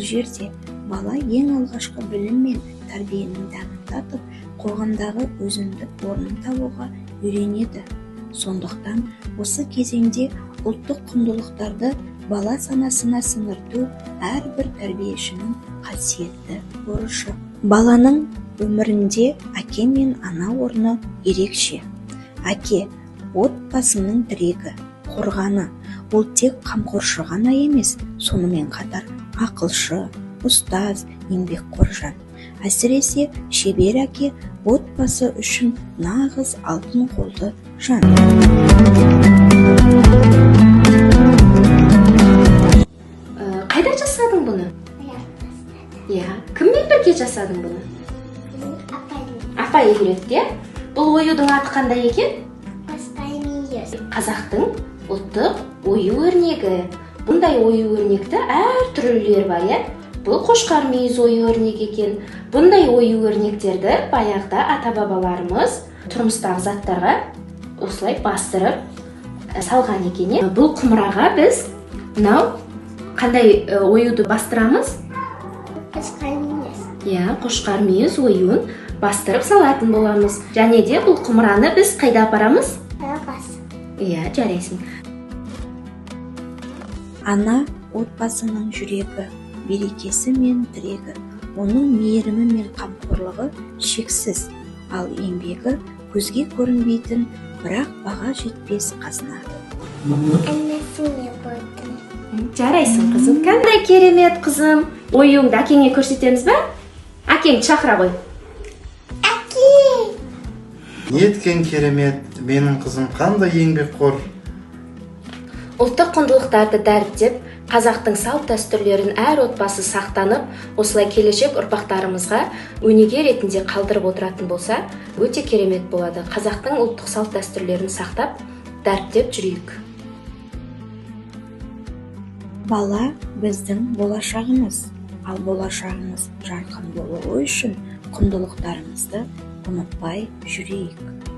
жерде бала ең алғашқы білім мен тәрбиенің дәмін татып, қоғамдағы өзіндік орнын табуға үйренеді. Сондықтан осы кезеңде ұлттық құндылықтарды бала санасына сіңірту әрбір тәрбиешінің қасиетті борышы. Баланың өмірінде әке мен ана орны ерекше. Әке отбасының тірегі, қорғаны. Ол тек қамқоршы ғана емес, сонымен қатар ақылшы, ұстаз, еңбекқор жан. Әсіресе шебер әке отбасы үшін нағыз алтын қолды жан. Қайда жасадың бұны? Кіммен бірге жасадың бұны? Апай үйретті. Бұл оюдың аты қандай екен? Қазақтың ұлттық ою өрнегі. Бұндай ою өрнекті әр түрлілер бар, Бұл қошқар мүйіз ою өрнек екен. Бұндай ою өрнектерді баяғыда ата-бабаларымыз тұрмыстағы заттарға осылай бастырып салған екен. Бұл құмыраға біз қандай оюды бастырамыз? Қошқар мүйіз оюын бастырып салатын боламыз. Және де бұл құмыраны біз қайда апарамыз? Жарайсың. Ана отбасының жүрегі, берекесі мен тірегі. Оның мейірімі мен қамқорлығы шексіз, ал еңбегі көзге көрінбейтін, бірақ баға жетпес қазына. Жарайсың, қызым. Қандай керемет, қызым. Оюыңды әкеңе көрсетеміз бе? Әкеңді шақыра қой. Неткен керемет, менің қызым қандай еңбекқор. Ұлттық құндылықтарды дәріптеп, қазақтың салт дәстүрлерін әр отбасы сақтанып, осылай келешек ұрпақтарымызға өнеге ретінде қалдырып отыратын болса, өте керемет болады. Қазақтың ұлттық салт дәстүрлерін сақтап, дәріптеп жүрейік. Бала біздің болашағымыз, ал болашағымыз жарқын болуы үшін құндылықтарымызды ұмытпай жүрейік.